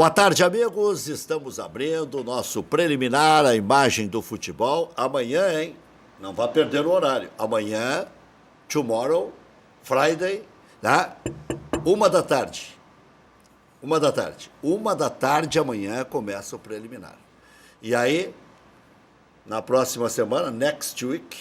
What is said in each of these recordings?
Boa tarde, amigos. Estamos abrindo o nosso preliminar, a imagem do futebol. Amanhã, hein? Não vai perder o horário. Amanhã, tomorrow, Friday, né? 1h da tarde. 1h da tarde amanhã começa o preliminar. E aí, na próxima semana, next week,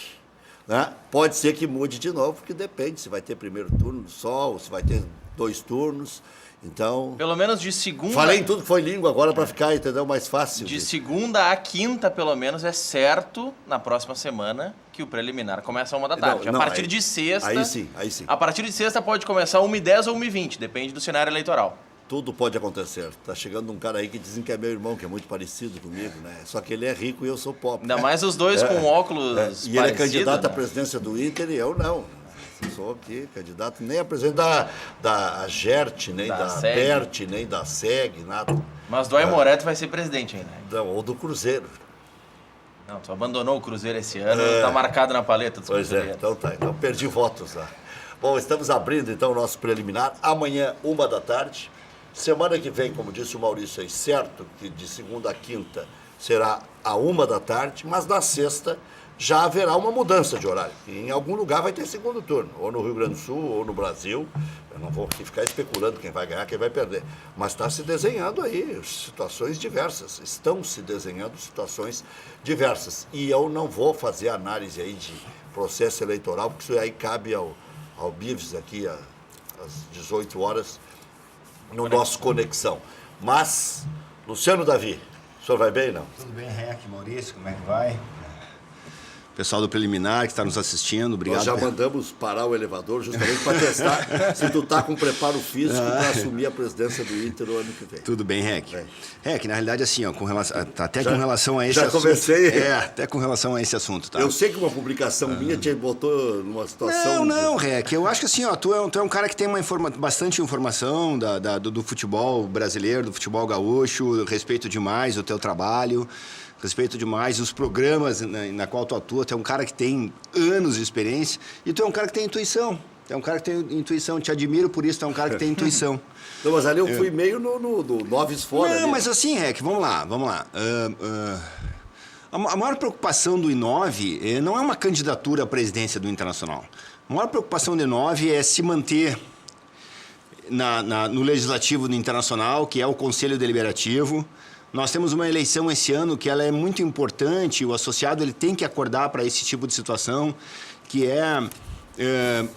né? Pode ser que mude de novo, porque depende se vai ter primeiro turno só, ou se vai ter 2 turnos. Então, pelo menos de segunda... Falei em tudo que foi língua agora para ficar, entendeu? Mais fácil. De segunda a quinta, pelo menos, é certo, na próxima semana, que o preliminar começa às 1h da tarde. A partir de sexta... Aí sim. A partir de sexta pode começar 1h10 ou 1h20, depende do cenário eleitoral. Tudo pode acontecer. Tá chegando um cara aí que dizem que é meu irmão, que é muito parecido comigo, né? Só que ele é rico e eu sou pobre. Ainda mais os dois com óculos E ele é candidato né? à presidência do Inter e eu não. Eu sou aqui candidato nem a presidente da GERT, nem da BERT, nem da SEG, nada. Mas do Aimoreto vai ser presidente ainda. Não, ou do Cruzeiro. Não, tu abandonou o Cruzeiro esse ano, tá marcado na paleta dos cruzeirenses. Então tá, então perdi votos lá. Bom, estamos abrindo então o nosso preliminar. Amanhã, 1h da tarde. Semana que vem, como disse o Maurício aí, certo que de segunda a quinta será a 1h da tarde, mas na sexta já haverá uma mudança de horário. Em algum lugar vai ter segundo turno, ou no Rio Grande do Sul, ou no Brasil. Eu não vou aqui ficar especulando quem vai ganhar, quem vai perder. Mas está se desenhando aí situações diversas. Estão se desenhando situações diversas. E eu não vou fazer análise aí de processo eleitoral, porque isso aí cabe ao Bives aqui às 18 horas no nosso Conexão. Mas, Luciano Davi, o senhor vai bem, não? Tudo bem, Rec, Maurício, como é que vai? Pessoal do Preliminar que está nos assistindo, obrigado. Nós já mandamos parar o elevador justamente para testar se tu tá com preparo físico para assumir a presidência do Inter no ano que vem. Tudo bem, Rec. Rec, na realidade, assim, ó, com relação a esse já assunto... comecei. Até com relação a esse assunto, tá? Eu sei que uma publicação minha te botou numa situação... Não, Rec, eu acho que assim, ó, tu é um cara que tem bastante informação do futebol brasileiro, do futebol gaúcho, respeito demais o teu trabalho, respeito demais os programas na qual tu atua. Tu é um cara que tem anos de experiência e tu é um cara que tem intuição. Tu é um cara que tem intuição, te admiro por isso, tu é um cara que tem intuição. Não, mas ali eu fui meio no Noves fora. Não, mas assim, Rec, vamos lá. A maior preocupação do I9 não é uma candidatura à presidência do Internacional. A maior preocupação do I9 é se manter no Legislativo do Internacional, que é o Conselho Deliberativo. Nós temos uma eleição esse ano que ela é muito importante, o associado ele tem que acordar para esse tipo de situação, que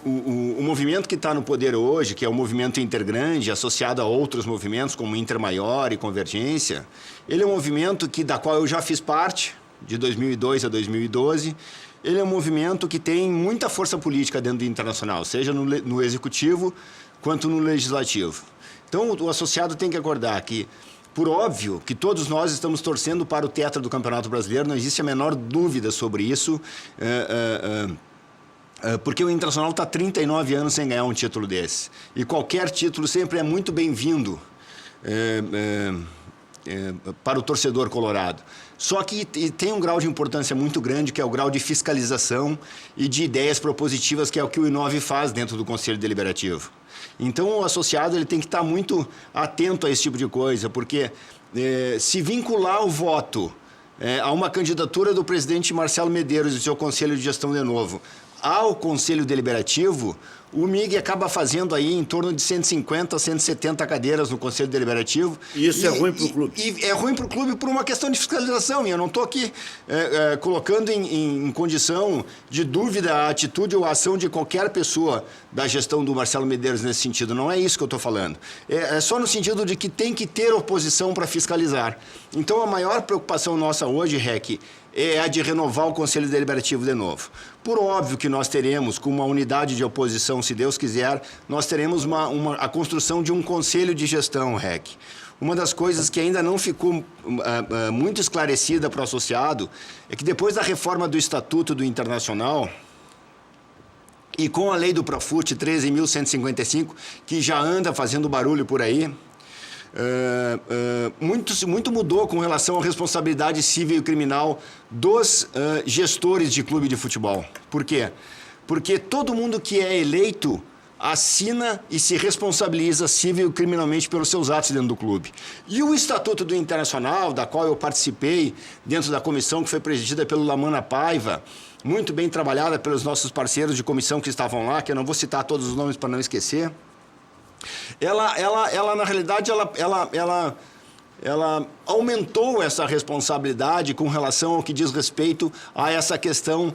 o movimento que está no poder hoje, que é o movimento Intergrande, associado a outros movimentos como Inter Maior e Convergência, ele é um movimento da qual eu já fiz parte, de 2002 a 2012, ele é um movimento que tem muita força política dentro do Internacional, seja no Executivo quanto no Legislativo. Então, o associado tem que acordar que, por óbvio, que todos nós estamos torcendo para o tetra do Campeonato Brasileiro, não existe a menor dúvida sobre isso, porque o Internacional está 39 anos sem ganhar um título desse. E qualquer título sempre é muito bem-vindo para o torcedor colorado. Só que tem um grau de importância muito grande, que é o grau de fiscalização e de ideias propositivas, que é o que o I9 faz dentro do Conselho Deliberativo. Então, o associado ele tem que estar muito atento a esse tipo de coisa, porque se vincular o voto a uma candidatura do presidente Marcelo Medeiros e seu Conselho de Gestão de novo ao Conselho Deliberativo, o MIG acaba fazendo aí em torno de 150 a 170 cadeiras no Conselho Deliberativo. E isso é ruim para o clube? E é ruim para o clube por uma questão de fiscalização. E eu não estou aqui colocando em condição de dúvida a atitude ou a ação de qualquer pessoa da gestão do Marcelo Medeiros nesse sentido. Não é isso que eu estou falando. É só no sentido de que tem que ter oposição para fiscalizar. Então, a maior preocupação nossa hoje, Rec, é a de renovar o Conselho Deliberativo de novo. Por óbvio que nós teremos, com uma unidade de oposição, se Deus quiser, nós teremos a construção de um conselho de gestão, Rec. Uma das coisas que ainda não ficou muito esclarecida para o associado é que depois da reforma do Estatuto do Internacional e com a lei do Profut 13.155, que já anda fazendo barulho por aí, muito mudou com relação à responsabilidade civil e criminal dos gestores de clube de futebol. Por quê? Porque todo mundo que é eleito assina e se responsabiliza civil e criminalmente pelos seus atos dentro do clube. E o Estatuto do Internacional, da qual eu participei dentro da comissão que foi presidida pelo Lamana Paiva, muito bem trabalhada pelos nossos parceiros de comissão que estavam lá, que eu não vou citar todos os nomes para não esquecer, ela na realidade, ela aumentou essa responsabilidade com relação ao que diz respeito a essa questão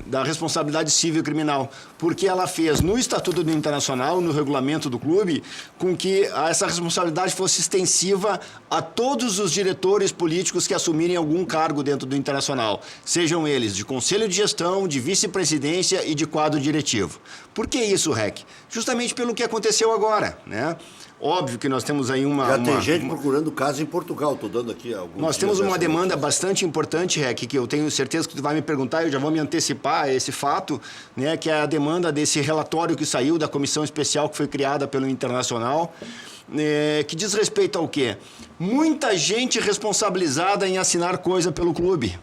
da responsabilidade civil e criminal, porque ela fez no Estatuto do Internacional, no regulamento do clube, com que essa responsabilidade fosse extensiva a todos os diretores políticos que assumirem algum cargo dentro do Internacional, sejam eles de conselho de gestão, de vice-presidência e de quadro diretivo. Por que isso, Rec? Justamente pelo que aconteceu agora, né? Óbvio que nós temos aí tem gente procurando caso em Portugal, estou dando aqui alguns. Nós temos uma demanda bastante importante, Rec, que eu tenho certeza que tu vai me perguntar, eu já vou me antecipar a esse fato, né, que é a demanda desse relatório que saiu da comissão especial que foi criada pelo Internacional, que diz respeito ao quê? Muita gente responsabilizada em assinar coisa pelo clube.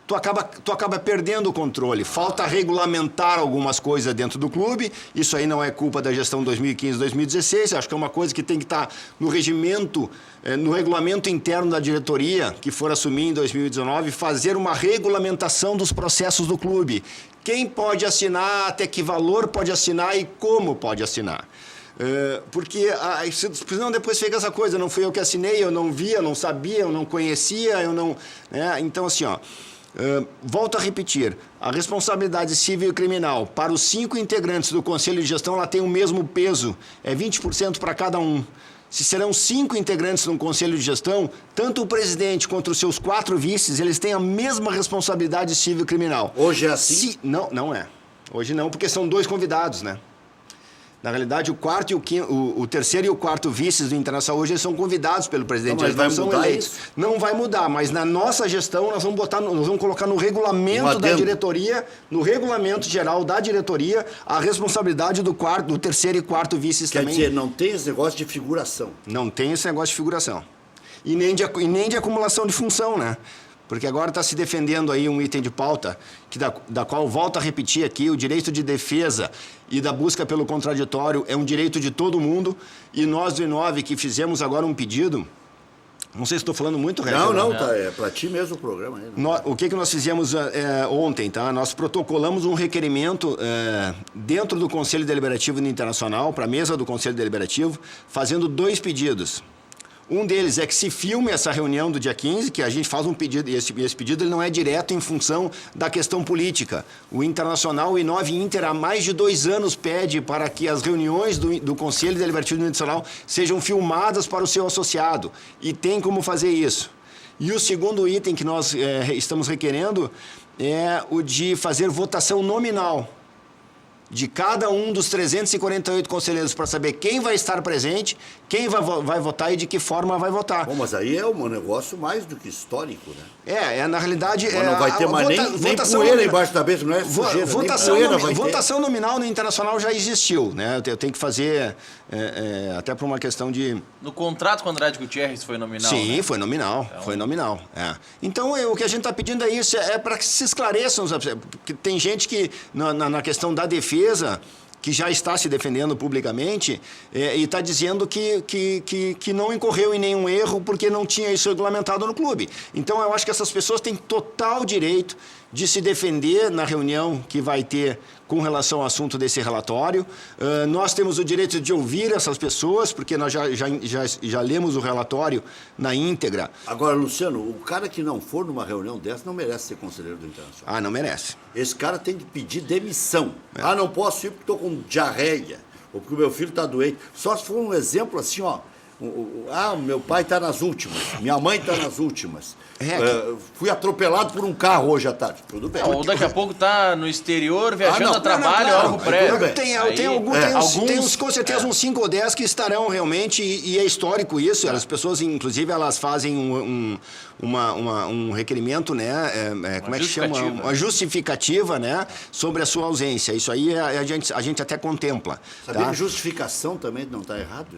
Tu acaba perdendo o controle. Falta regulamentar algumas coisas dentro do clube. Isso aí não é culpa da gestão 2015-2016. Acho que é uma coisa que tem que estar no regimento, no regulamento interno da diretoria, que for assumir em 2019, fazer uma regulamentação dos processos do clube. Quem pode assinar, até que valor pode assinar e como pode assinar. Porque senão depois fica essa coisa, não fui eu que assinei, eu não via, eu não sabia, eu não conhecia, eu não... Então, assim, ó... volto a repetir, a responsabilidade civil e criminal para os 5 integrantes do Conselho de Gestão, ela tem o mesmo peso, é 20% para cada um. Se serão 5 integrantes no Conselho de Gestão, tanto o presidente quanto os seus 4 vices, eles têm a mesma responsabilidade civil e criminal. Hoje é assim? Não é. Hoje não, porque são 2 convidados, né? Na realidade, o terceiro e o quarto vices do Internacional hoje eles são convidados pelo presidente, eles não são eleitos. Não vai mudar, mas na nossa gestão nós vamos colocar no regulamento da diretoria, no regulamento geral da diretoria, a responsabilidade do terceiro e quarto vices também. Quer dizer, não tem esse negócio de figuração. Não tem esse negócio de figuração. E nem de acumulação de função, né? Porque agora está se defendendo aí um item de pauta, da qual volto a repetir aqui, o direito de defesa e da busca pelo contraditório é um direito de todo mundo, e nós do I9 que fizemos agora um pedido, não sei se estou falando muito, Rec. Não, tá, é para ti mesmo o programa. Aí, o que nós fizemos ontem, tá? Nós protocolamos um requerimento dentro do Conselho Deliberativo Internacional, para a mesa do Conselho Deliberativo, fazendo 2 pedidos. Um deles é que se filme essa reunião do dia 15, que a gente faz um pedido, e esse pedido ele não é direto em função da questão política. O Internacional, o I9 Inter, há mais de 2 anos pede para que as reuniões do Conselho Deliberativo Internacional sejam filmadas para o seu associado. E tem como fazer isso. E o segundo item que nós estamos requerendo é o de fazer votação nominal de cada um dos 348 conselheiros para saber quem vai estar presente, quem vai votar e de que forma vai votar. Bom, mas aí é um negócio mais do que histórico, né? Na realidade... Mas não vai ter mais nem poeira embaixo da cabeça, não é sujeira, votação nominal no Internacional já existiu, né? Eu tenho que fazer, até por uma questão de... No contrato com o Andrade Gutierrez foi nominal, Sim, né? foi nominal, então... foi nominal. Então, o que a gente está pedindo é isso, é para que se esclareçam, porque tem gente que, na questão da defesa, que já está se defendendo publicamente e está dizendo que não incorreu em nenhum erro porque não tinha isso regulamentado no clube. Então, eu acho que essas pessoas têm total direito de se defender na reunião que vai ter com relação ao assunto desse relatório. Nós temos o direito de ouvir essas pessoas, porque nós já lemos o relatório na íntegra. Agora, Luciano, o cara que não for numa reunião dessa não merece ser conselheiro do Internacional. Não merece. Esse cara tem que pedir demissão. Não posso ir porque estou com diarreia, ou porque o meu filho está doente. Só se for um exemplo assim, ó. Meu pai está nas últimas, minha mãe está nas últimas. Fui atropelado por um carro hoje à tarde. Tudo bem. Ou daqui a pouco está no exterior, viajando a trabalho, algo prévio. Tem com certeza uns 5 ou 10 que estarão realmente, e é histórico isso. As pessoas, inclusive, elas fazem um requerimento, né? Como é que chama? Uma justificativa, né? Sobre a sua ausência. Isso aí a gente até contempla. Sabia tá? que justificação também não está errado?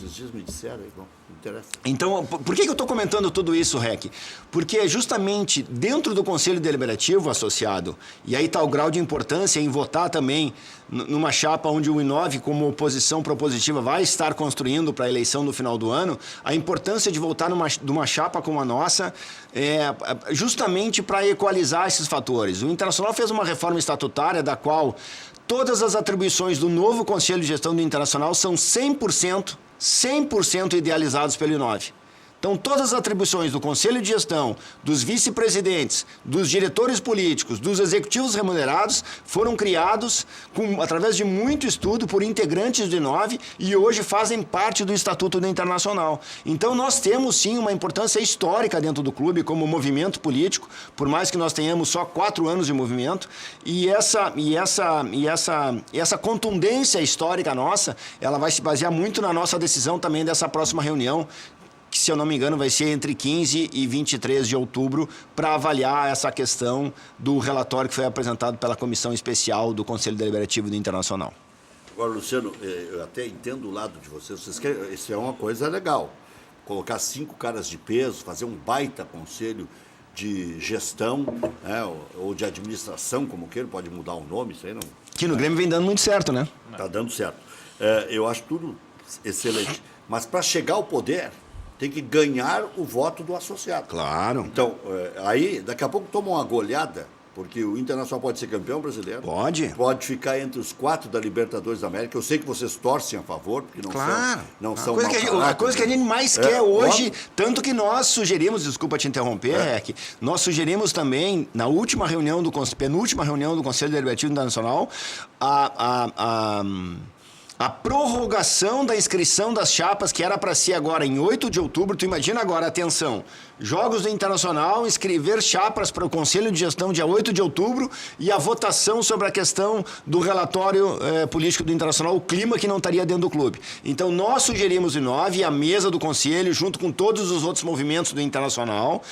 Esses dias me disseram. disseram, bom, não interessa. Então, por que eu estou comentando tudo isso, Rec? Porque justamente dentro do Conselho Deliberativo associado, e aí está o grau de importância em votar também numa chapa onde o I9, como oposição propositiva, vai estar construindo para a eleição no final do ano, a importância de votar numa chapa como a nossa é justamente para equalizar esses fatores. O Internacional fez uma reforma estatutária da qual todas as atribuições do novo Conselho de Gestão do Internacional são 100% idealizados pelo I9. Então, todas as atribuições do Conselho de Gestão, dos vice-presidentes, dos diretores políticos, dos executivos remunerados, foram criados através de muito estudo por integrantes do I9 e hoje fazem parte do Estatuto do Internacional. Então, nós temos, sim, uma importância histórica dentro do clube como movimento político, por mais que nós tenhamos só 4 anos de movimento, e essa contundência histórica nossa, ela vai se basear muito na nossa decisão também dessa próxima reunião, que, se eu não me engano, vai ser entre 15 e 23 de outubro, para avaliar essa questão do relatório que foi apresentado pela Comissão Especial do Conselho Deliberativo do Internacional. Agora, Luciano, eu até entendo o lado de vocês. Isso é uma coisa legal. Colocar 5 caras de peso, fazer um baita conselho de gestão, né, ou de administração, como queira, pode mudar o nome, isso aí não... Que no Grêmio vem dando muito certo, né? Está dando certo. Eu acho tudo excelente. Mas para chegar ao poder, tem que ganhar o voto do associado. Claro. Então, aí, daqui a pouco toma uma goleada, porque o Internacional pode ser campeão brasileiro. Pode. Pode ficar entre os 4 da Libertadores da América. Eu sei que vocês torcem a favor, porque não são a coisa que a gente mais quer hoje, tanto que nós sugerimos, desculpa te interromper, Rec, nós sugerimos também, na última reunião penúltima reunião do Conselho Deliberativo Internacional, a prorrogação da inscrição das chapas, que era para ser agora em 8 de outubro, tu imagina agora, atenção, Jogos do Internacional, inscrever chapas para o Conselho de Gestão dia 8 de outubro e a votação sobre a questão do relatório político do Internacional, o clima que não estaria dentro do clube. Então, nós sugerimos o I9, a mesa do Conselho, junto com todos os outros movimentos do Internacional,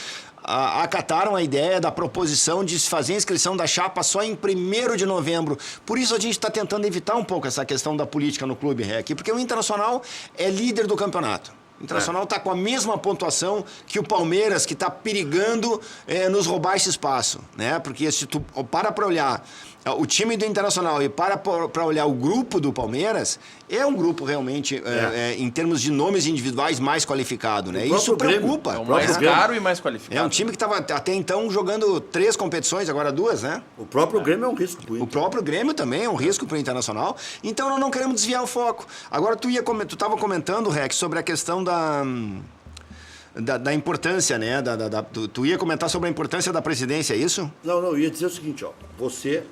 acataram a ideia da proposição de se fazer a inscrição da chapa só em 1º de novembro. Por isso a gente está tentando evitar um pouco essa questão da política no clube, Rec, porque o Internacional é líder do campeonato. O Internacional está com a mesma pontuação que o Palmeiras, que está perigando nos roubar esse espaço, né? Porque se tu para olhar o time do Internacional e para olhar o grupo do Palmeiras, é um grupo realmente, em termos de nomes individuais, mais qualificado, né? Isso preocupa. É o mais caro e mais qualificado. É um time que estava até então jogando 3 competições, agora 2, né? O próprio Grêmio é um risco pro Inter. O próprio Grêmio também é um risco para o Internacional. Então, nós não queremos desviar o foco. Agora, tu estava comentando, Rex, sobre a questão da importância, né? Tu ia comentar sobre a importância da presidência, é isso? Não, eu ia dizer o seguinte, você,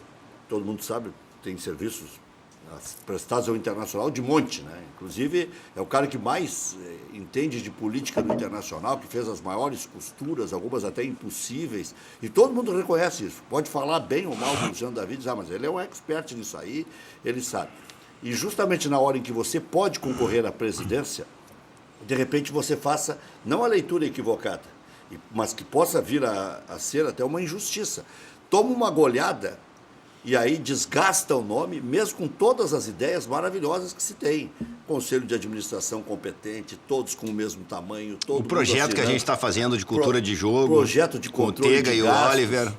todo mundo sabe, tem serviços prestados ao Internacional de monte, né? Inclusive, é o cara que mais entende de política do Internacional, que fez as maiores costuras, algumas até impossíveis, e todo mundo reconhece isso. Pode falar bem ou mal do Luciano David, mas ele é um expert nisso aí, ele sabe. E justamente na hora em que você pode concorrer à presidência, de repente você faça, não a leitura equivocada, mas que possa vir a ser até uma injustiça. Toma uma goleada e aí desgasta o nome, mesmo com todas as ideias maravilhosas que se tem. Conselho de administração competente, todos com o mesmo tamanho. Todo o projeto que a gente está fazendo de cultura de jogo, projeto de controle com o Tega de e o gastos, Oliver.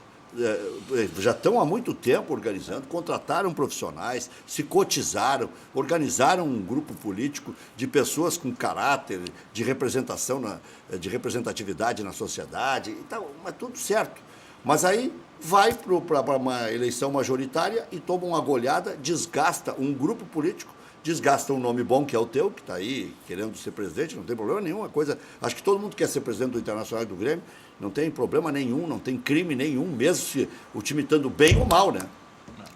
Já estão há muito tempo organizando, contrataram profissionais, se cotizaram, organizaram um grupo político de pessoas com caráter, de representação, de representatividade na sociedade, então, mas tudo certo. Mas aí vai para uma eleição majoritária e toma uma goleada, desgasta um grupo político, desgasta um nome bom que é o teu, que está aí querendo ser presidente, não tem problema nenhum, acho que todo mundo quer ser presidente do Internacional e do Grêmio, não tem problema nenhum, não tem crime nenhum, mesmo se o time estando bem ou mal, né?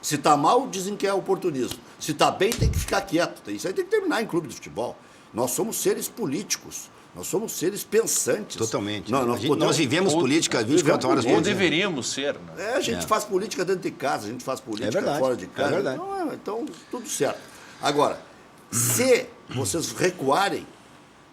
Se está mal, dizem que é oportunismo. Se está bem, tem que ficar quieto. Isso aí tem que terminar em clube de futebol. Nós somos seres políticos. Nós somos seres pensantes. Totalmente. Nós vivemos política 24 horas por dia. Ou deveríamos ser. Né? A gente faz política dentro de casa, a gente faz política fora de casa. É verdade. Então, tudo certo. Agora, se vocês recuarem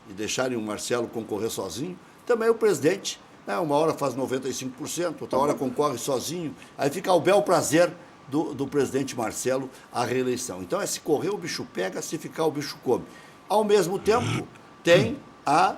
e deixarem o Marcelo concorrer sozinho, também o presidente, uma hora faz 95%, outra hora concorre sozinho, aí fica ao bel prazer do presidente Marcelo a reeleição. Então, se correr o bicho pega, se ficar o bicho come. Ao mesmo tempo, tem a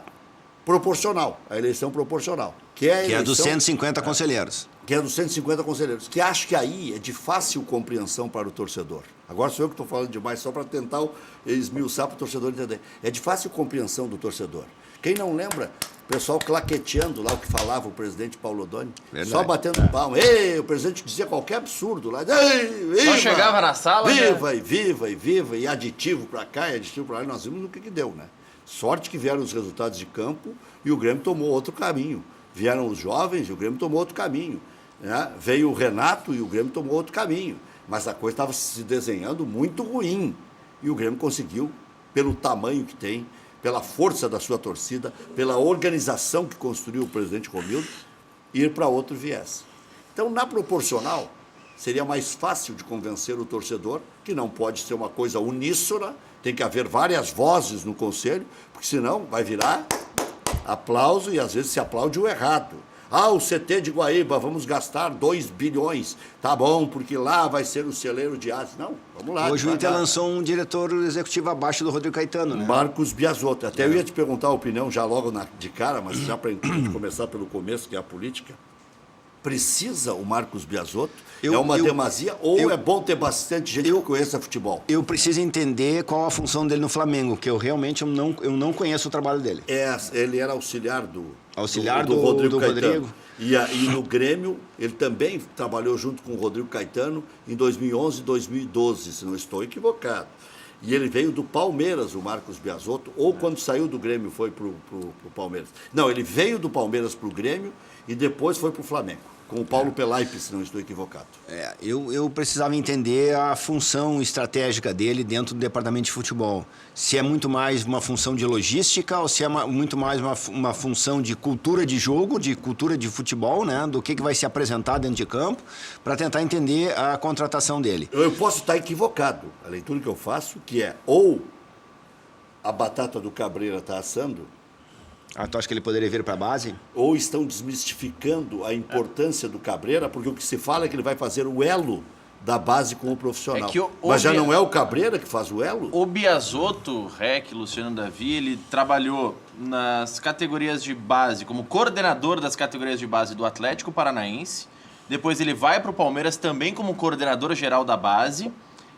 proporcional, a eleição proporcional. Que é dos 150 conselheiros. Que é dos 150 conselheiros. Que acho que aí é de fácil compreensão para o torcedor. Agora sou eu que estou falando demais, só para tentar esmiuçar para o torcedor entender. É de fácil compreensão do torcedor. Quem não lembra, o pessoal claqueteando lá o que falava o presidente Paulo Odoni, só batendo palma. Ei, o presidente dizia qualquer absurdo lá. Ei, viva, só chegava na sala... Viva, e viva, e viva, e aditivo para cá, e aditivo para lá. E nós vimos o que deu, né? Sorte que vieram os resultados de campo e o Grêmio tomou outro caminho. Vieram os jovens e o Grêmio tomou outro caminho. Né? Veio o Renato e o Grêmio tomou outro caminho. Mas a coisa estava se desenhando muito ruim. E o Grêmio conseguiu, pelo tamanho que tem, pela força da sua torcida, pela organização que construiu o presidente Romildo, ir para outro viés. Então, na proporcional, seria mais fácil de convencer o torcedor, que não pode ser uma coisa uníssona, tem que haver várias vozes no conselho, porque senão vai virar aplauso e às vezes se aplaude o errado. Ah, o CT de Guaíba, vamos gastar 2 bilhões. Tá bom, porque lá vai ser o celeiro de aço. Não, vamos lá. Hoje o Inter lançou um diretor executivo abaixo do Rodrigo Caetano, né? Marcos Biasotto. Até eu ia te perguntar a opinião já logo de cara, mas já para começar pelo começo, que é a política. Precisa o Marcos Biasotto? É uma demasia ou é bom ter bastante gente que conheça futebol? Eu preciso entender qual a função dele no Flamengo, que eu realmente não conheço o trabalho dele. Ele era auxiliar do Rodrigo Caetano. E no Grêmio, ele também trabalhou junto com o Rodrigo Caetano em 2011 e 2012, se não estou equivocado. E ele veio do Palmeiras, o Marcos Biasotto, ou quando saiu do Grêmio foi para o Palmeiras. Não, ele veio do Palmeiras para o Grêmio e depois foi para o Flamengo, com o Paulo Pelaipe, se não estou equivocado. Eu precisava entender a função estratégica dele dentro do departamento de futebol. Se é muito mais uma função de logística ou se é muito mais uma função de cultura de jogo, de cultura de futebol, né? Do que vai se apresentar dentro de campo, para tentar entender a contratação dele. Eu posso estar equivocado. A leitura que eu faço, que é ou a batata do Cabreira está assando, tu acha que ele poderia vir para a base? Ou estão desmistificando a importância do Cabreira, porque o que se fala é que ele vai fazer o elo da base com o profissional. Mas já não é o Cabreira que faz o elo? O Biasotto, Rec, Luciano Davi, ele trabalhou nas categorias de base, como coordenador das categorias de base do Atlético Paranaense. Depois ele vai para o Palmeiras também como coordenador geral da base.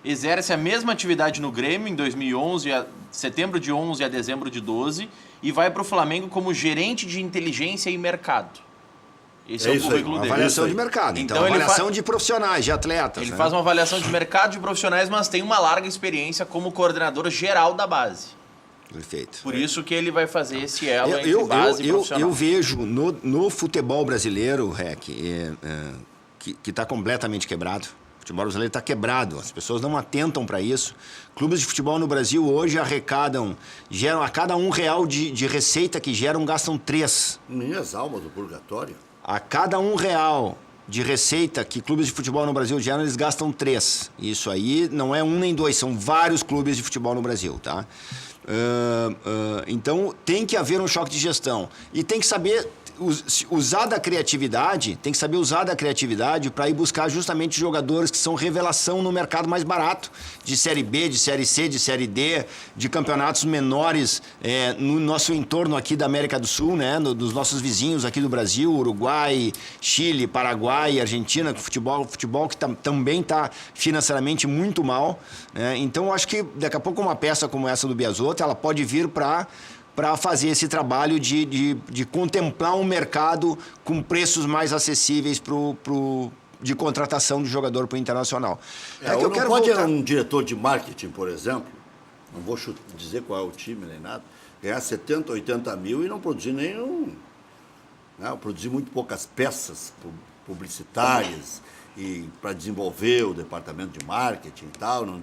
Exerce a mesma atividade no Grêmio em 2011, setembro de 11 a dezembro de 12, e vai para o Flamengo como gerente de inteligência e mercado. Esse é o currículo dele. Avaliação de mercado. Então avaliação de profissionais, de atletas. Ele faz uma avaliação de mercado de profissionais, mas tem uma larga experiência como coordenador geral da base. Perfeito. Por isso que ele vai fazer esse elo entre base e profissional. Eu vejo no futebol brasileiro, Rec, que está completamente quebrado. O futebol brasileiro está quebrado, as pessoas não atentam para isso. Clubes de futebol no Brasil hoje geram a cada R$1 de receita que geram, gastam 3. Minhas almas do purgatório. A cada R$1 de receita que clubes de futebol no Brasil geram, eles gastam 3. Isso aí não é 1 nem 2, são vários clubes de futebol no Brasil, tá? Então tem que haver um choque de gestão e tem que saber usar da criatividade, para ir buscar justamente jogadores que são revelação no mercado mais barato, de Série B, de Série C, de Série D, de campeonatos menores no nosso entorno aqui da América do Sul, né? Dos nossos vizinhos aqui do Brasil, Uruguai, Chile, Paraguai, Argentina, futebol que também está financeiramente muito mal, né? Então eu acho que daqui a pouco uma peça como essa do Biasotto, ela pode vir para fazer esse trabalho de contemplar um mercado com preços mais acessíveis de contratação de jogador para o Internacional. Eu não pode um diretor de marketing, por exemplo, não vou dizer qual é o time nem nada, ganhar 70, 80 mil e não produzir nenhum... Né, produzir muito poucas peças publicitárias e para desenvolver o departamento de marketing e tal,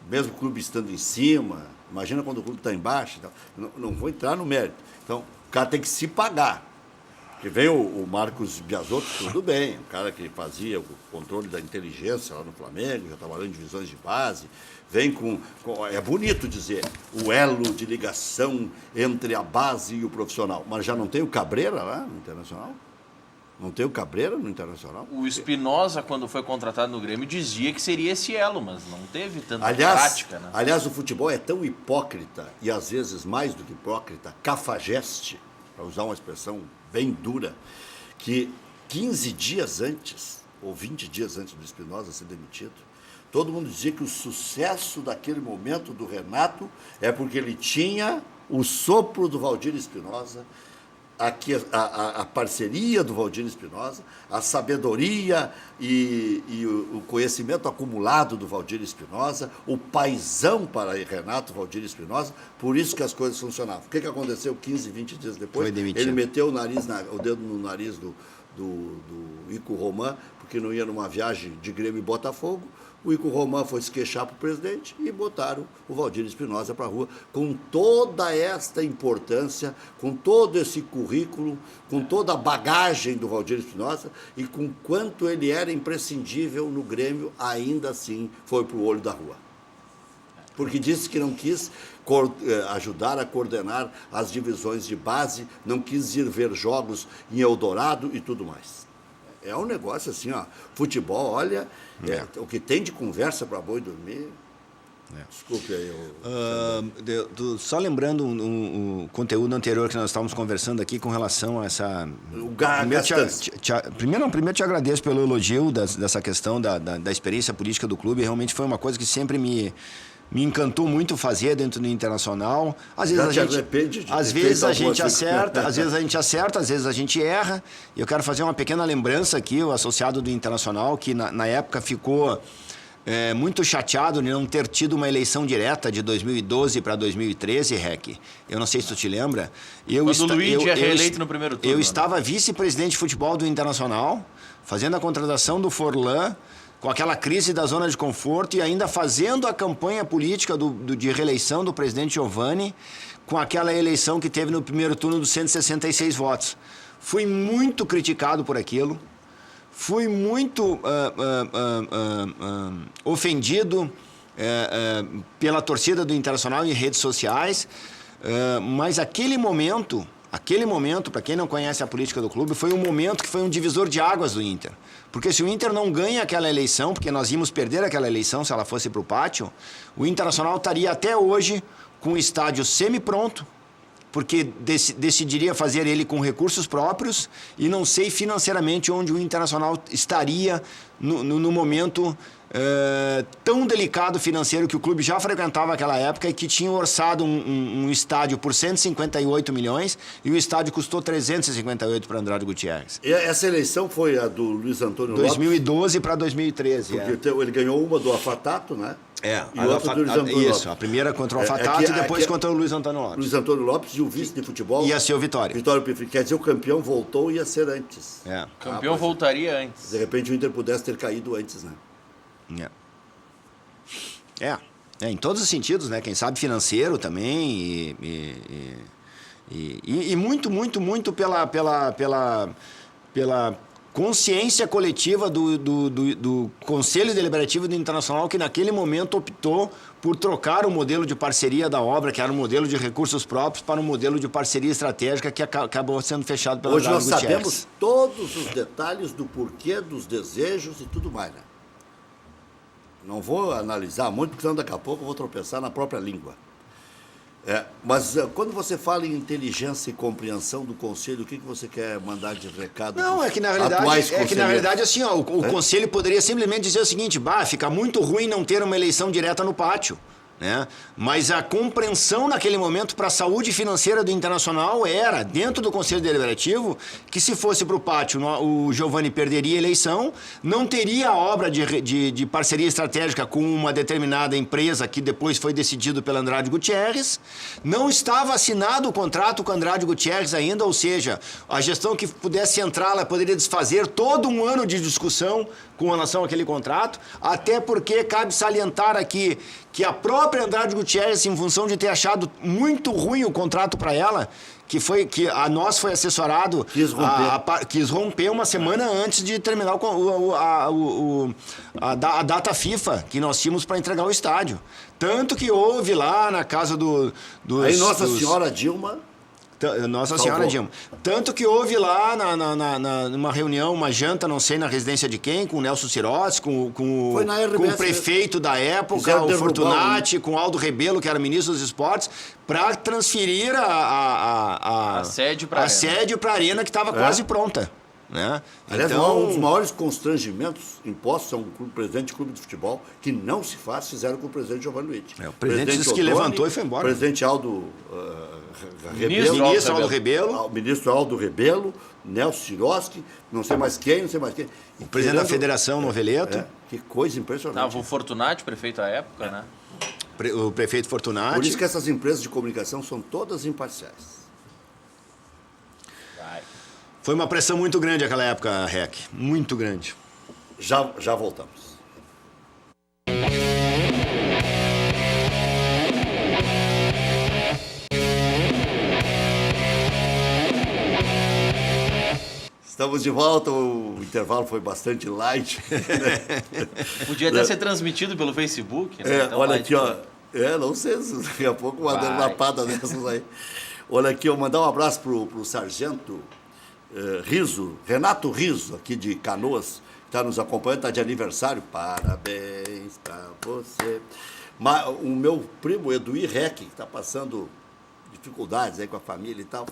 mesmo o clube estando em cima... Imagina quando o clube está embaixo. Então, não vou entrar no mérito. Então, o cara tem que se pagar. Porque vem o Marcos Biasotto, tudo bem, o cara que fazia o controle da inteligência lá no Flamengo, já trabalhou em divisões de base, vem com... É bonito dizer, o elo de ligação entre a base e o profissional. Mas já não tem o Cabreira lá no Internacional? Não tem o Cabreira no Internacional? O Espinosa, quando foi contratado no Grêmio, dizia que seria esse elo, mas não teve tanta prática, né? Aliás, o futebol é tão hipócrita, e às vezes mais do que hipócrita, cafajeste, para usar uma expressão bem dura, que 15 dias antes, ou 20 dias antes do Espinosa ser demitido, todo mundo dizia que o sucesso daquele momento do Renato é porque ele tinha o sopro do Valdir Espinosa, a parceria do Valdir Espinosa, a sabedoria e o conhecimento acumulado do Valdir Espinosa, o paizão para Renato Valdir Espinosa, por isso que as coisas funcionavam. O que aconteceu 15, 20 dias depois? Ele meteu o dedo no nariz do Ico Roman, porque não ia numa viagem de Grêmio e Botafogo. O Ico Roman foi se queixar para o presidente e botaram o Valdir Espinosa para a rua, com toda esta importância, com todo esse currículo, com toda a bagagem do Valdir Espinosa e com quanto ele era imprescindível no Grêmio, ainda assim foi para o olho da rua. Porque disse que não quis ajudar a coordenar as divisões de base, não quis ir ver jogos em Eldorado e tudo mais. É um negócio assim, ó, futebol, olha, o que tem de conversa para boi dormir. Desculpe aí. Só lembrando o conteúdo anterior que nós estávamos conversando aqui com relação a essa... Primeiro te agradeço pelo elogio dessa questão da experiência política do clube. Realmente foi uma coisa que sempre me encantou muito fazer dentro do Internacional. Às vezes a gente acerta, às vezes a gente erra. Eu quero fazer uma pequena lembrança aqui, o associado do Internacional, que na época ficou muito chateado de não ter tido uma eleição direta de 2012 para 2013, Rec. Eu não sei se tu te lembra. Quando o Luigi é reeleito no primeiro turno. Eu estava vice-presidente de futebol do Internacional, fazendo a contratação do Forlan, com aquela crise da zona de conforto e ainda fazendo a campanha política de reeleição do presidente Giovani, com aquela eleição que teve no primeiro turno dos 166 votos. Fui muito criticado por aquilo, fui muito ofendido pela torcida do Internacional em redes sociais, mas aquele momento, para quem não conhece a política do clube, foi um momento que foi um divisor de águas do Inter. Porque se o Inter não ganha aquela eleição, porque nós íamos perder aquela eleição se ela fosse para o pátio, o Internacional estaria até hoje com o estádio semi-pronto, porque decidiria fazer ele com recursos próprios e não sei financeiramente onde o Internacional estaria no momento tão delicado financeiro que o clube já frequentava naquela época e que tinha orçado um estádio por 158 milhões e o estádio custou 358 para Andrade Gutierrez. E essa eleição foi a do Luiz Antônio Lopes? 2012 para 2013. Porque ele ganhou uma do Afatato, né? E outra do Luiz Antônio Lopes. A primeira contra o Afatato e depois contra o Luiz Antônio Lopes. Luiz Antônio Lopes e o vice de futebol. Ia ser o Vitória. Vitória Pifri. Quer dizer, o campeão voltou e ia ser antes. O campeão voltaria antes. De repente o Inter pudesse ter caído antes, né? Em todos os sentidos, né? Quem sabe financeiro também e muito pela consciência coletiva do Conselho Deliberativo do Internacional, que naquele momento optou por trocar o modelo de parceria da obra, que era um modelo de recursos próprios, para um modelo de parceria estratégica que acabou sendo fechado pela Hoje nós sabemos todos os detalhes do porquê, dos desejos e tudo mais, né? Não vou analisar muito, porque senão daqui a pouco eu vou tropeçar na própria língua. Mas quando você fala em inteligência e compreensão do Conselho, o que você quer mandar de recado? Não, é que na realidade assim, ó, o Conselho poderia simplesmente dizer o seguinte: fica muito ruim não ter uma eleição direta no pátio. Né? Mas a compreensão naquele momento para a saúde financeira do Internacional era, dentro do Conselho Deliberativo, que se fosse para o pátio o Giovani perderia a eleição, não teria a obra de parceria estratégica com uma determinada empresa que depois foi decidido pelo Andrade Gutierrez, não estava assinado o contrato com o Andrade Gutierrez ainda, ou seja, a gestão que pudesse entrar, ela poderia desfazer todo um ano de discussão com relação àquele contrato, até porque cabe salientar aqui que a própria Andrade Gutierrez, em função de ter achado muito ruim o contrato para ela, que a nós foi assessorado, quis romper uma semana antes de terminar a data FIFA que nós tínhamos para entregar o estádio. Tanto que houve lá na casa Aí Nossa Senhora Dilma Nossa Senhora, Dilma. Tanto que houve lá numa reunião, uma janta, não sei na residência de quem, com o Nelson Cirossi, com o prefeito da época, o Fortunati, com o Aldo Rebelo, que era ministro dos esportes, para transferir a sede para a arena que estava quase pronta. Né? Aliás, então, um dos maiores constrangimentos impostos a um presidente de clube de futebol que não se faz, fizeram com o presidente Giovanni Luiz. O presidente disse que levantou e foi embora. O presidente Aldo ministro Aldo Rebelo, Nelson Cirossi, não sei mais quem. O presidente da Federação Noveleto. Que coisa impressionante. O Fortunati, prefeito à época, né? O prefeito Fortunati. Por isso que essas empresas de comunicação são todas imparciais. Foi uma pressão muito grande aquela época, REC. Muito grande. Já voltamos. Estamos de volta, o intervalo foi bastante light. Podia até ser transmitido pelo Facebook. Né? Então, olha aqui, ó. Não sei, daqui a pouco uma lapada dessas aí. Olha aqui, eu mandar um abraço pro sargento Renato Riso, aqui de Canoas, que está nos acompanhando, está de aniversário. Parabéns para você. O meu primo Eduir Rec, que está passando dificuldades aí com a família e tal,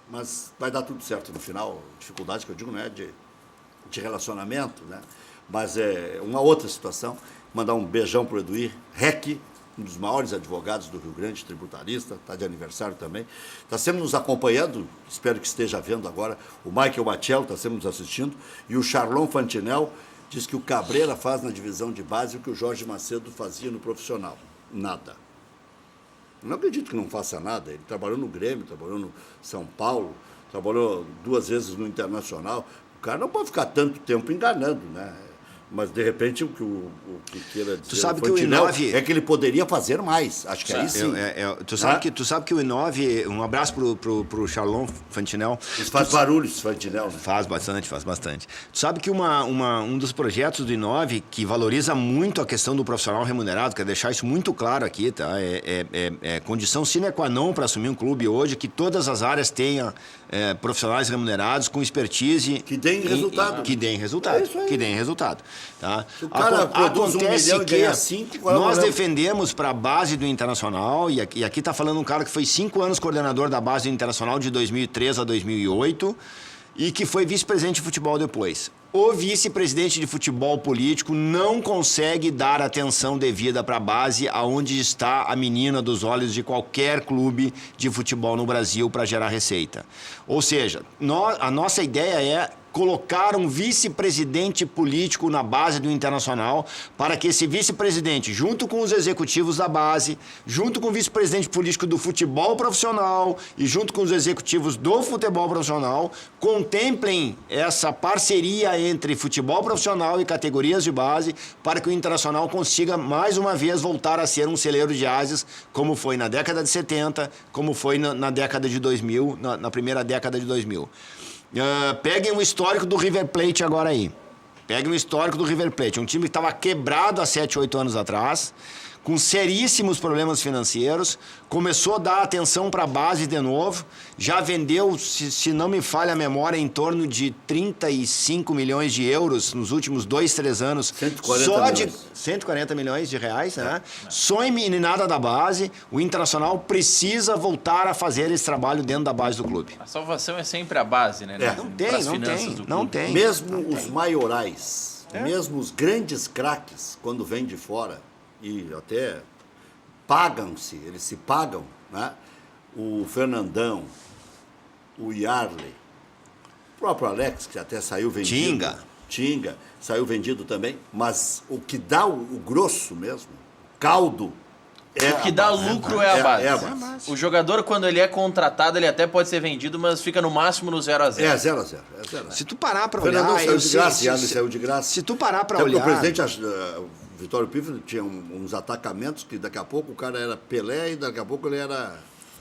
mas vai dar tudo certo no final. Dificuldade que eu digo não é de relacionamento, né? Mas é uma outra situação. Mandar um beijão para o Eduir Rec, um dos maiores advogados do Rio Grande, tributarista, está de aniversário também. Está sempre nos acompanhando, espero que esteja vendo agora, o Michael Machello está sempre nos assistindo, e o Charlon Fantinel diz que o Cabreira faz na divisão de base o que o Jorge Macedo fazia no profissional. Nada. Não acredito que não faça nada. Ele trabalhou no Grêmio, trabalhou no São Paulo, trabalhou 2 vezes no Internacional. O cara não pode ficar tanto tempo enganando, né? Mas, de repente, o que queira dizer... Tu sabe que o Inove... É que ele poderia fazer mais. Acho que aí sim. Tu sabe que o Inove... Um abraço pro Charlon Fantinel. Isso faz barulho, esse Fantinel, né? Faz bastante. Tu sabe que um dos projetos do Inove que valoriza muito a questão do profissional remunerado, quero deixar isso muito claro aqui, tá? É condição sine qua non para assumir um clube hoje, que todas as áreas tenham profissionais remunerados com expertise... Que deem resultado. Que deem resultado. Tá? Se o cara produz 1 milhão e ganha 5... Nós defendemos para a base do Internacional, e aqui está falando um cara que foi 5 anos coordenador da base do Internacional de 2003 a 2008 e que foi vice-presidente de futebol depois. O vice-presidente de futebol político não consegue dar atenção devida para a base aonde está a menina dos olhos de qualquer clube de futebol no Brasil para gerar receita. Ou seja, a nossa ideia é colocar um vice-presidente político na base do Internacional para que esse vice-presidente, junto com os executivos da base, junto com o vice-presidente político do futebol profissional e junto com os executivos do futebol profissional, contemplem essa parceria entre futebol profissional e categorias de base para que o Internacional consiga, mais uma vez, voltar a ser um celeiro de ases, como foi na década de 70, como foi na década de 2000, na primeira década de 2000. Peguem o histórico do River Plate agora aí. Peguem o histórico do River Plate. Um time que estava quebrado há 7, 8 anos atrás, com seríssimos problemas financeiros, começou a dar atenção para a base de novo, já vendeu, se não me falha a memória, em torno de 35 milhões de euros nos últimos 2, 3 anos. 140 milhões de reais, né? Só em meninada da base, o Internacional precisa voltar a fazer esse trabalho dentro da base do clube. A salvação é sempre a base, né? Não tem. Mesmo os maiorais, mesmo os grandes craques, quando vêm de fora, e até eles se pagam, né? O Fernandão, o Yarley, o próprio Alex, que até saiu vendido. Tinga, saiu vendido também, mas o que dá o grosso mesmo, caldo, o que dá lucro é a base. O jogador, quando ele é contratado, ele até pode ser vendido, mas fica no máximo no 0-0. 0-0. Se tu parar para olhar... O Fernandão Yarley saiu de graça. Se tu parar para olhar... O presidente... Vitório Piffer tinha uns atacamentos que daqui a pouco o cara era Pelé e daqui a pouco ele era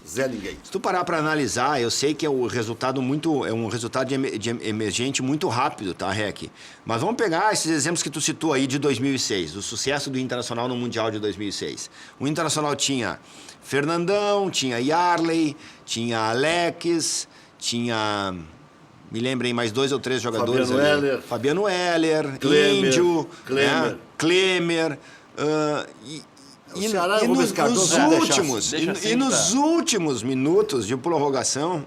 Zé ninguém. Se tu parar para analisar, eu sei que é um resultado emergente muito rápido, tá, Rec? Mas vamos pegar esses exemplos que tu citou aí de 2006, o sucesso do Internacional no Mundial de 2006. O Internacional tinha Fernandão, tinha Yarley, tinha Alex, tinha... Me lembrem mais 2 ou 3 jogadores ali. Fabiano Heller, Índio, Klemer. Nos últimos minutos de prorrogação,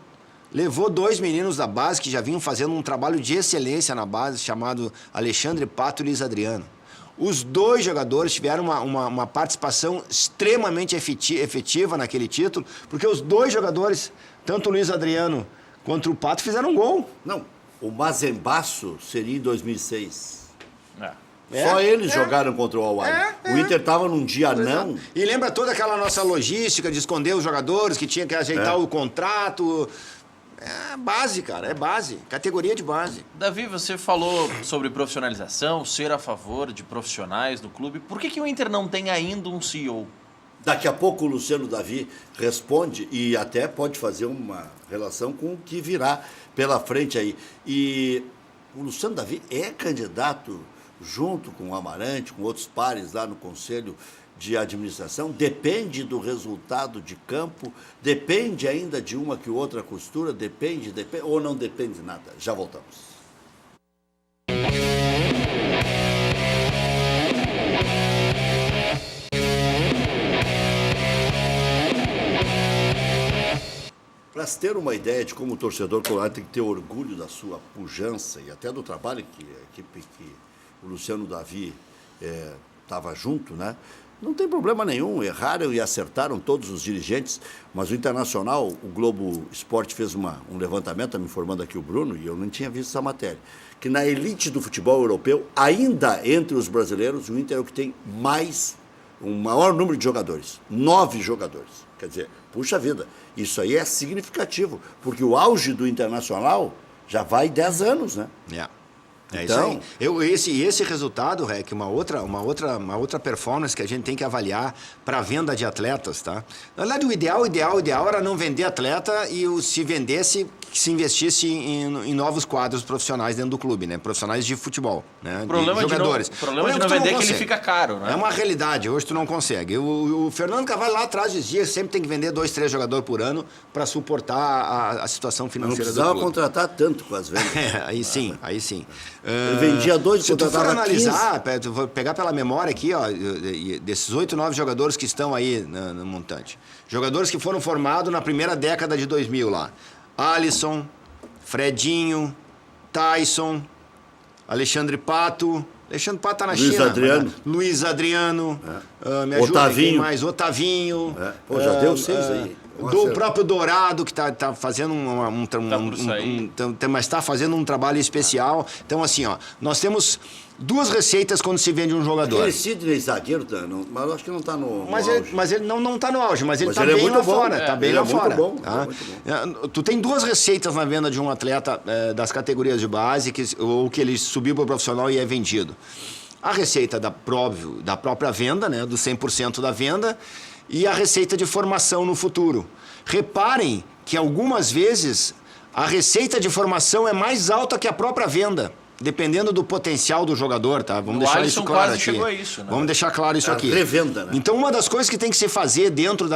levou 2 meninos da base que já vinham fazendo um trabalho de excelência na base, chamado Alexandre Pato e Luiz Adriano. Os 2 jogadores tiveram uma participação extremamente efetiva naquele título, porque os 2 jogadores, tanto o Luiz Adriano quanto o Pato, fizeram um gol. Não, o Mazembaço seria em 2006. Só eles jogaram contra o Al-Ahly. O Inter estava num dia não. E lembra toda aquela nossa logística de esconder os jogadores, que tinha que ajeitar o contrato. É base, cara, é base. Categoria de base. Davi, você falou sobre profissionalização, ser a favor de profissionais no clube. Por que o Inter não tem ainda um CEO? Daqui a pouco o Luciano Davi responde e até pode fazer uma relação com o que virá pela frente aí. E o Luciano Davi é candidato junto com o Amarante, com outros pares lá no Conselho de Administração, depende do resultado de campo, depende ainda de uma que outra costura, depende, ou não depende de nada. Já voltamos. Para se ter uma ideia de como o torcedor colorado tem que ter orgulho da sua pujança e até do trabalho que a equipe que o Luciano Davi estava junto, né? Não tem problema nenhum, erraram e acertaram todos os dirigentes, mas o Internacional, o Globo Esporte fez um levantamento, está me informando aqui o Bruno, e eu não tinha visto essa matéria, que na elite do futebol europeu, ainda entre os brasileiros, o Inter é o que tem o maior número de jogadores, 9 jogadores. Quer dizer, puxa vida, isso aí é significativo, porque o auge do Internacional já vai 10 anos, né? É então, isso aí. Esse resultado, Rec, uma outra performance que a gente tem que avaliar para a venda de atletas, tá? Na verdade, o ideal era não vender atleta e se vendesse, se investisse em novos quadros profissionais dentro do clube, né? Profissionais de futebol, né? De jogadores. O problema de não vender é que ele fica caro, né? É uma realidade, hoje tu não consegue. O Fernando Carvalho lá atrás dizia sempre tem que vender 2, 3 jogadores por ano para suportar a situação financeira do clube. Não precisava contratar tanto com as vendas. Aí sim. Ele vendia 2 e contratava 15. Se tu for analisar, vou pegar pela memória aqui, ó, desses 8, 9 jogadores que estão aí no montante. Jogadores que foram formados na primeira década de 2000 lá. Alisson, Fredinho, Tyson, Alexandre Pato tá na China. Luiz Adriano. Me ajuda, Otavinho. Quem mais? Otavinho. Pô, já deu 6 aí. Do próprio Dourado, que tá fazendo mas está fazendo um trabalho especial. Então, assim, ó, nós temos 2 receitas quando se vende um jogador. Aquele Sidney zagueiro, mas eu acho que não está no auge. Mas ele não está no auge, mas ele está bem lá fora. Está bem lá fora. Muito bom. Tu tem 2 receitas na venda de um atleta das categorias de base, ou que ele subiu para o profissional e é vendido. A receita da própria venda, né, do 100% da venda, e a receita de formação no futuro. Reparem que algumas vezes a receita de formação é mais alta que a própria venda, dependendo do potencial do jogador, tá? Vamos deixar isso claro aqui. Chegou a isso, né? Vamos deixar claro isso aqui. Revenda, né? Então, uma das coisas que tem que se fazer dentro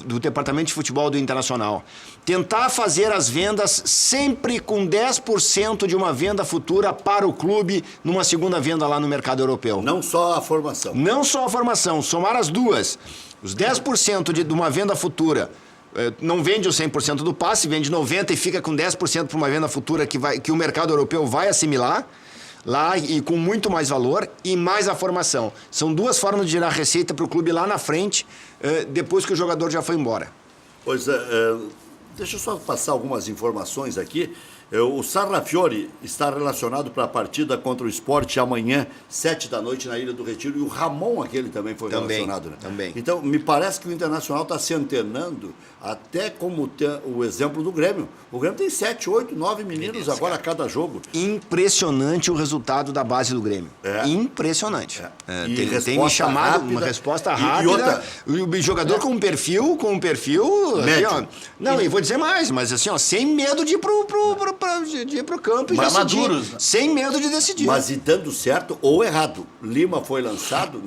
do departamento de futebol do Internacional, tentar fazer as vendas sempre com 10% de uma venda futura para o clube numa segunda venda lá no mercado europeu. Não só a formação. Não só a formação, somar as duas. Os 10% de uma venda futura, não vende o 100% do passe, vende 90% e fica com 10% para uma venda futura que o mercado europeu vai assimilar lá e com muito mais valor e mais a formação. São 2 formas de gerar receita para o clube lá na frente, depois que o jogador já foi embora. Pois é, deixa eu só passar algumas informações aqui. O Sarrafiore está relacionado para a partida contra o Sport amanhã, 7 da noite, na Ilha do Retiro. E o Ramon, aquele também foi relacionado. Né? Também. Então, me parece que o Internacional está se antenando até como o exemplo do Grêmio. O Grêmio tem 7, 8, 9 meninos agora a cada jogo. Impressionante o resultado da base do Grêmio. Impressionante. Tem me chamado rápida, uma resposta rápida. E o jogador com um perfil médio. Assim, não, e vou dizer mais, mas assim, ó, sem medo de ir pro campo e Mas decidir. maduros, né? Sem medo de decidir. Mas e dando certo ou errado. Lima foi lançado,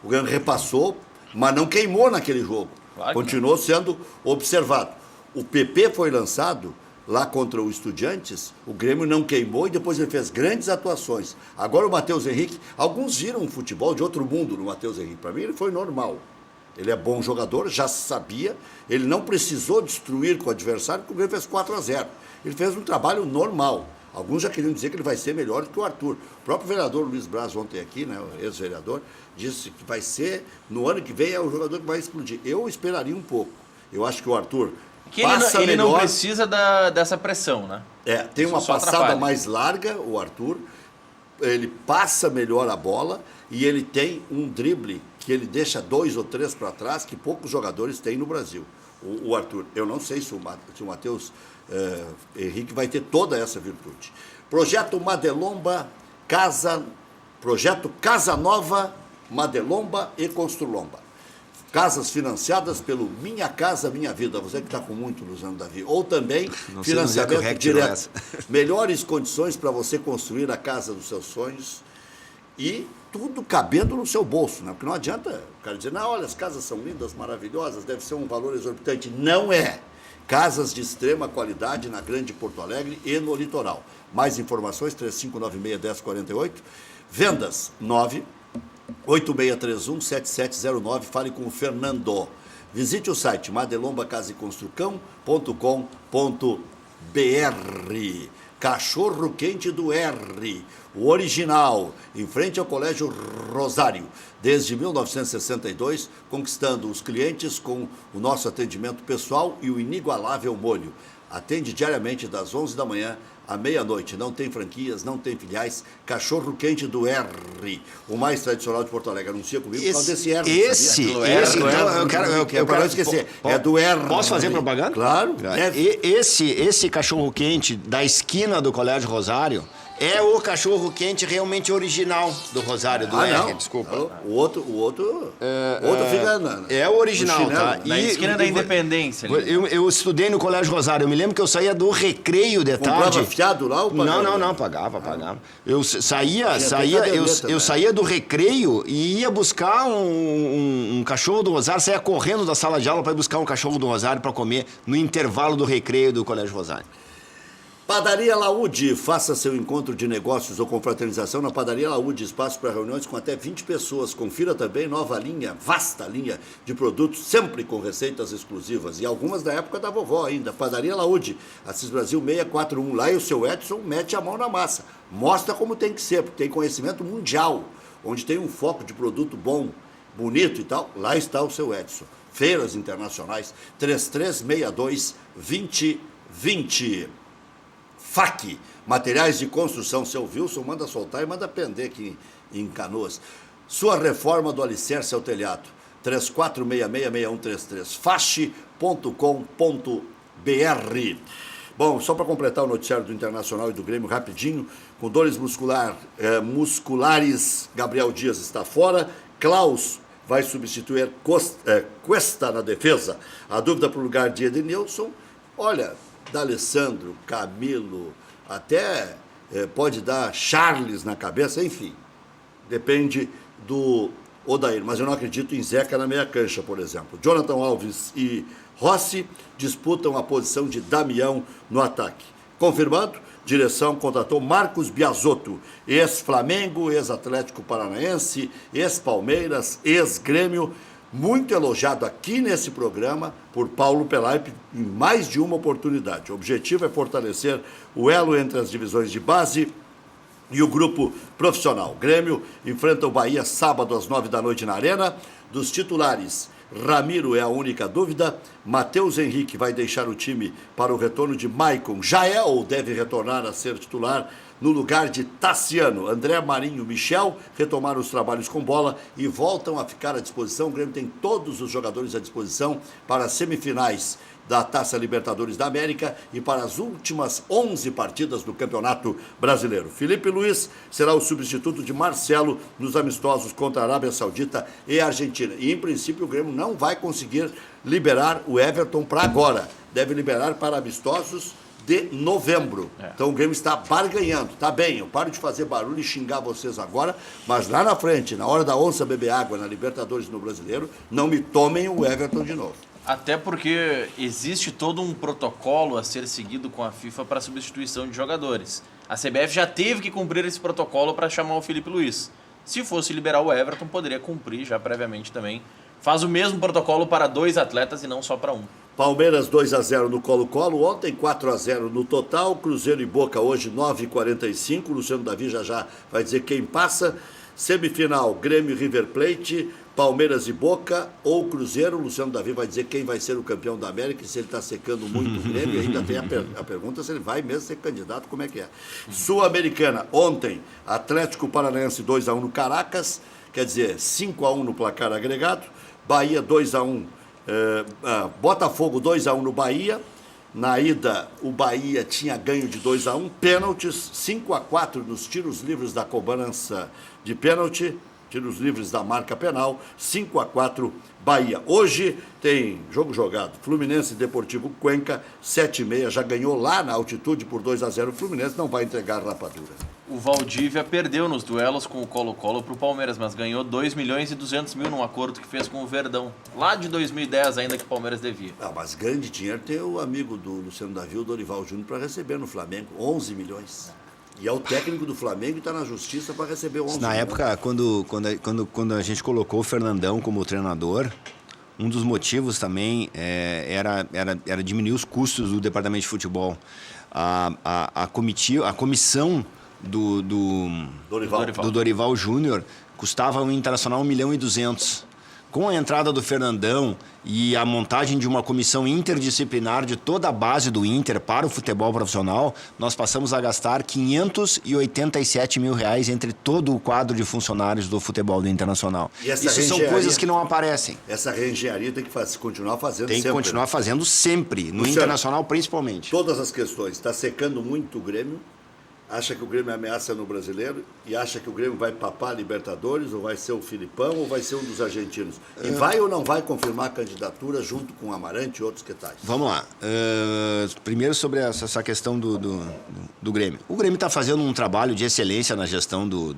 o Grêmio repassou, mas não queimou naquele jogo. Claro, continuou sendo observado. O PP foi lançado lá contra o Estudiantes, o Grêmio não queimou e depois ele fez grandes atuações. Agora o Matheus Henrique, alguns viram um futebol de outro mundo no Matheus Henrique. Para mim ele foi normal. Ele é bom jogador, já sabia, ele não precisou destruir com o adversário, porque o Grêmio fez 4-0. Ele fez um trabalho normal. Alguns já queriam dizer que ele vai ser melhor do que o Arthur. O próprio vereador Luiz Braz, ontem aqui, né, o ex-vereador, disse que vai ser, no ano que vem, é o jogador que vai explodir. Eu esperaria um pouco. Eu acho que o Arthur passa ele melhor. não precisa dessa pressão, né? Tem uma Isso só passada atrapalha. mais larga, o Arthur. Ele passa melhor a bola e ele tem um drible que ele deixa 2 ou 3 para trás, que poucos jogadores têm no Brasil. O Arthur, eu não sei se o Matheus Henrique vai ter toda essa virtude. Projeto Madelomba, Projeto Casa Nova, Madelomba e Construlomba. Casas financiadas pelo Minha Casa Minha Vida. Você que está com muito, Luciano Davi. Ou também financiamento direto. Melhores condições para você construir a casa dos seus sonhos e tudo cabendo no seu bolso, né? Porque não adianta o cara dizer, não, olha, as casas são lindas, maravilhosas, deve ser um valor exorbitante. Não é. Casas de extrema qualidade na Grande Porto Alegre e no litoral. Mais informações, 3596-1048. Vendas, 98631-7709. Fale com o Fernando. Visite o site madelombacaseconstrucão.com.br. Cachorro Quente do R, o original, em frente ao Colégio Rosário, desde 1962, conquistando os clientes com o nosso atendimento pessoal e o inigualável molho. Atende diariamente das 11 da manhã à meia-noite. Não tem franquias, não tem filiais. Cachorro Quente do R, o mais tradicional de Porto Alegre. Anuncia comigo por causa desse R. Então, eu quero não esquecer. É do R. Posso fazer propaganda? Claro. Esse cachorro quente da esquina do Colégio Rosário é o cachorro quente realmente original do Rosário, do R, não. desculpa. O outro fica é o original, no chinelo. tá? Na esquina da Independência. Eu estudei no Colégio Rosário. Eu me lembro que eu saía do recreio de tarde. Comprava fiado lá ou pagava? Não, pagava. Eu saía do recreio e ia buscar um cachorro do Rosário, saía correndo da sala de aula para ir buscar um cachorro do Rosário para comer no intervalo do recreio do Colégio Rosário. Padaria Laúde, faça seu encontro de negócios ou confraternização na Padaria Laúde, espaço para reuniões com até 20 pessoas. Confira também nova linha, vasta linha de produtos, sempre com receitas exclusivas e algumas da época da vovó ainda. Padaria Laúde, Assis Brasil 641, lá e o seu Edson mete a mão na massa. Mostra como tem que ser, porque tem conhecimento mundial, onde tem um foco de produto bom, bonito e tal, lá está o seu Edson. Feiras internacionais, 3362-2020. FAC, materiais de construção. Seu Wilson manda soltar e manda pender aqui em Canoas. Sua reforma do alicerce ao telhado. 34666133. fache.com.br. Bom, só para completar o noticiário do Internacional e do Grêmio rapidinho, com dores musculares, Gabriel Dias está fora, Klaus vai substituir Cuesta na defesa. A dúvida para o lugar de Edenilson, olha, D'Alessandro, Camilo, até pode dar Charles na cabeça, enfim, depende do Odair, mas eu não acredito em Zeca na meia cancha, por exemplo. Jonathan Alves e Rossi disputam a posição de Damião no ataque. Confirmado, direção contratou Marcos Biasotto, ex-Flamengo, ex-Atlético Paranaense, ex-Palmeiras, ex-Grêmio, muito elogiado aqui nesse programa por Paulo Pelaipe em mais de uma oportunidade. O objetivo é fortalecer o elo entre as divisões de base e o grupo profissional. Grêmio enfrenta o Bahia sábado às 9 da noite na Arena. Dos titulares, Ramiro é a única dúvida. Matheus Henrique vai deixar o time para o retorno de Maicon. Já é ou deve retornar a ser titular no lugar de Tassiano. André Marinho, Michel retomaram os trabalhos com bola e voltam a ficar à disposição. O Grêmio tem todos os jogadores à disposição para as semifinais da Taça Libertadores da América e para as últimas 11 partidas do Campeonato Brasileiro. Felipe Luiz será o substituto de Marcelo nos amistosos contra a Arábia Saudita e Argentina. E, em princípio, o Grêmio não vai conseguir liberar o Everton para agora. Deve liberar para amistosos de novembro. Então o Grêmio está barganhando. Tá bem, eu paro de fazer barulho e xingar vocês agora, mas lá na frente, na hora da onça beber água na Libertadores e no Brasileiro, não me tomem o Everton de novo. Até porque existe todo um protocolo a ser seguido com a FIFA para substituição de jogadores. A CBF já teve que cumprir esse protocolo para chamar o Felipe Luiz. Se fosse liberar o Everton, poderia cumprir já previamente também. Faz o mesmo protocolo para 2 atletas e não só para um. Palmeiras 2-0 no Colo-Colo, ontem 4-0 no total, Cruzeiro e Boca hoje 9h45, Luciano Davi já vai dizer quem passa. Semifinal, Grêmio e River Plate, Palmeiras e Boca ou Cruzeiro. Luciano Davi vai dizer quem vai ser o campeão da América, se ele está secando muito o Grêmio. Ainda tem a pergunta se ele vai mesmo ser candidato, como é que é. Sul-Americana, ontem, Atlético Paranaense 2-1 no Caracas, quer dizer, 5-1 no placar agregado. Bahia 2-1, Botafogo 2-1 no Bahia. Na ida, o Bahia tinha ganho de 2-1, pênaltis, 5-4 nos tiros livres da cobrança de pênalti, tiros livres da marca penal, 5-4 Bahia. Hoje tem jogo jogado, Fluminense e Deportivo Cuenca, 7h30, já ganhou lá na altitude por 2-0, o Fluminense não vai entregar rapadura. O Valdívia perdeu nos duelos com o Colo-Colo para o Palmeiras, mas ganhou 2.200.000 num acordo que fez com o Verdão, lá de 2010 ainda que o Palmeiras devia. Mas grande dinheiro tem o amigo do Luciano Davi, o Dorival Júnior, para receber no Flamengo, 11 milhões. E é o técnico do Flamengo e está na justiça para receber 11 milhões. Na época, quando a gente colocou o Fernandão como treinador, um dos motivos também era diminuir os custos do departamento de futebol. A comissão do Dorival Júnior custava um Internacional 1.200.000. Com a entrada do Fernandão e a montagem de uma comissão interdisciplinar de toda a base do Inter para o futebol profissional, nós passamos a gastar R$587 mil entre todo o quadro de funcionários do futebol do Internacional. Isso são coisas que não aparecem. Essa reengenharia tem que continuar fazendo sempre. Tem que continuar fazendo sempre, no Internacional principalmente. Todas as questões. Está secando muito o Grêmio. Acha que o Grêmio é ameaça no Brasileiro e acha que o Grêmio vai papar a Libertadores, ou vai ser o Filipão, ou vai ser um dos argentinos. E vai ou não vai confirmar a candidatura junto com o Amarante e outros que tais? Vamos lá. Primeiro sobre essa questão do Grêmio. O Grêmio está fazendo um trabalho de excelência na gestão do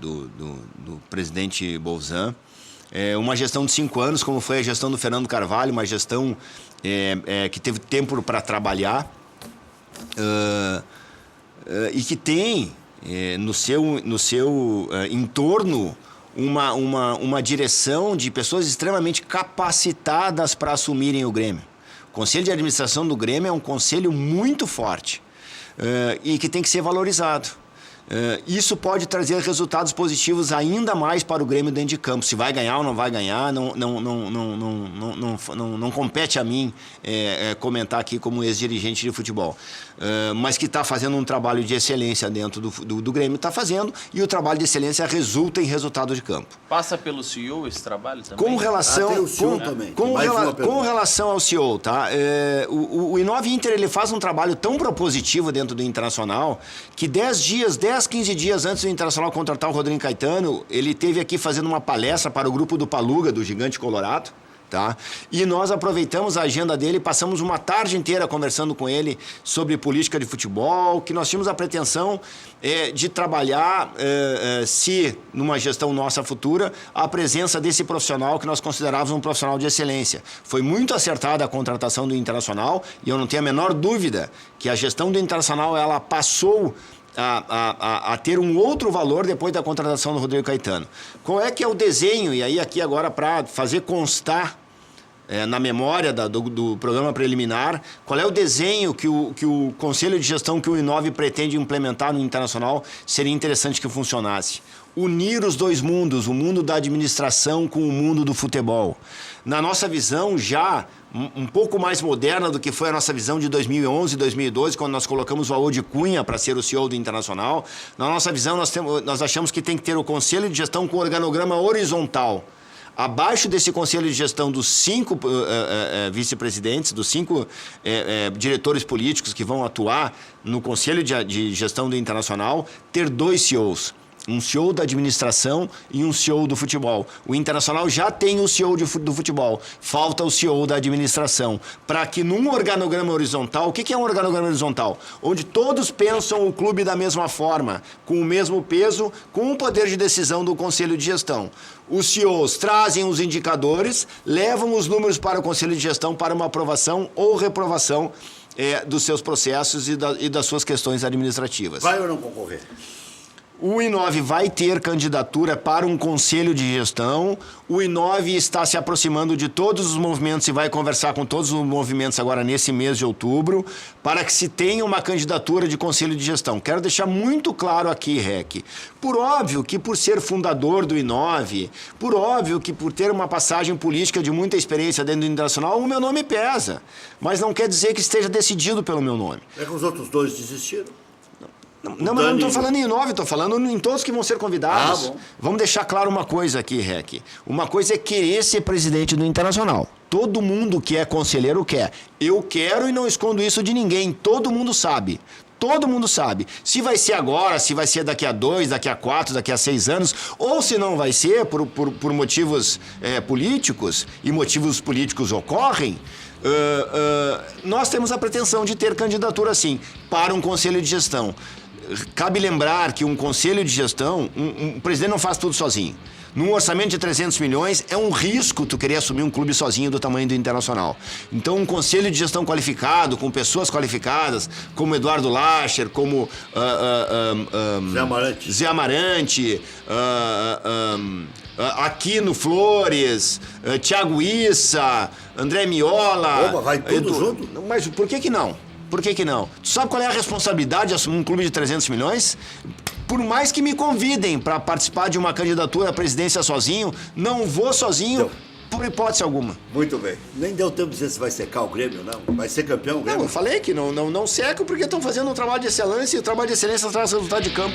presidente Bolzan. Uma gestão de 5 anos, como foi a gestão do Fernando Carvalho, uma gestão que teve tempo para trabalhar. E que tem no seu entorno uma direção de pessoas extremamente capacitadas para assumirem o Grêmio. O Conselho de Administração do Grêmio é um conselho muito forte e que tem que ser valorizado. Isso pode trazer resultados positivos ainda mais para o Grêmio dentro de campo. Se vai ganhar ou não vai ganhar, não compete a mim comentar aqui como ex-dirigente de futebol. Mas que está fazendo um trabalho de excelência dentro do Grêmio, está fazendo, e o trabalho de excelência resulta em resultado de campo. Passa pelo CEO esse trabalho também? Com relação ao CEO, tá? O Inove Inter ele faz um trabalho tão propositivo dentro do Internacional que 10, 15 dias antes do Internacional contratar o Rodrigo Caetano, ele esteve aqui fazendo uma palestra para o grupo do Paluga, do Gigante Colorado, tá? E nós aproveitamos a agenda dele, passamos uma tarde inteira conversando com ele sobre política de futebol, que nós tínhamos a pretensão de trabalhar, se numa gestão nossa futura, a presença desse profissional que nós considerávamos um profissional de excelência. Foi muito acertada a contratação do Internacional e eu não tenho a menor dúvida que a gestão do Internacional ela passou a ter um outro valor depois da contratação do Rodrigo Caetano. Qual é que é o desenho? E aí aqui agora para fazer constar na memória do programa preliminar, qual é o desenho que o Conselho de Gestão, que o I9 pretende implementar no Internacional, seria interessante que funcionasse. Unir os dois mundos, o mundo da administração com o mundo do futebol. Na nossa visão, já um pouco mais moderna do que foi a nossa visão de 2011 e 2012, quando nós colocamos o Aode Cunha para ser o CEO do Internacional, na nossa visão nós achamos que tem que ter o Conselho de Gestão com organograma horizontal. Abaixo desse conselho de gestão dos 5 vice-presidentes, dos 5 diretores políticos que vão atuar no conselho de gestão do Internacional, ter 2 CEOs. Um CEO da administração e um CEO do futebol. O Internacional já tem o CEO do futebol. Falta o CEO da administração. Para que num organograma horizontal... O que é um organograma horizontal? Onde todos pensam o clube da mesma forma, com o mesmo peso, com o poder de decisão do conselho de gestão. Os CEOs trazem os indicadores, levam os números para o conselho de gestão para uma aprovação ou reprovação dos seus processos e das suas questões administrativas. Vai ou não concorrer? O I9 vai ter candidatura para um conselho de gestão. O I9 está se aproximando de todos os movimentos e vai conversar com todos os movimentos agora nesse mês de outubro, para que se tenha uma candidatura de conselho de gestão. Quero deixar muito claro aqui, Rec, por óbvio que por ser fundador do I9, por óbvio que por ter uma passagem política de muita experiência dentro do Internacional, o meu nome pesa. Mas não quer dizer que esteja decidido pelo meu nome. É que os outros 2 desistiram. Não, mas eu não estou falando em 9, estou falando em todos que vão ser convidados. Bom. Vamos deixar claro uma coisa aqui, Rec. Uma coisa é querer ser presidente do Internacional. Todo mundo que é conselheiro quer. Eu quero e não escondo isso de ninguém. Todo mundo sabe. Todo mundo sabe. Se vai ser agora, se vai ser daqui a 2, daqui a 4, daqui a 6 anos, ou se não vai ser por motivos políticos, e motivos políticos ocorrem, nós temos a pretensão de ter candidatura, sim, para um conselho de gestão. Cabe lembrar que um conselho de gestão, um presidente não faz tudo sozinho. Num orçamento de 300 milhões, é um risco tu querer assumir um clube sozinho do tamanho do Internacional. Então, um conselho de gestão qualificado, com pessoas qualificadas, como Eduardo Lacher, como Zé Amarante, Aquino Flores, Thiago Issa, André Miola... Opa, vai tudo junto? Mas por que não? Por que não? Tu sabe qual é a responsabilidade de assumir um clube de 300 milhões? Por mais que me convidem para participar de uma candidatura à presidência sozinho, não vou sozinho, por hipótese alguma. Muito bem. Nem deu tempo de dizer se vai secar o Grêmio, não. Vai ser campeão o Grêmio? Não, eu falei que não seco porque estão fazendo um trabalho de excelência e o trabalho de excelência traz resultado de campo.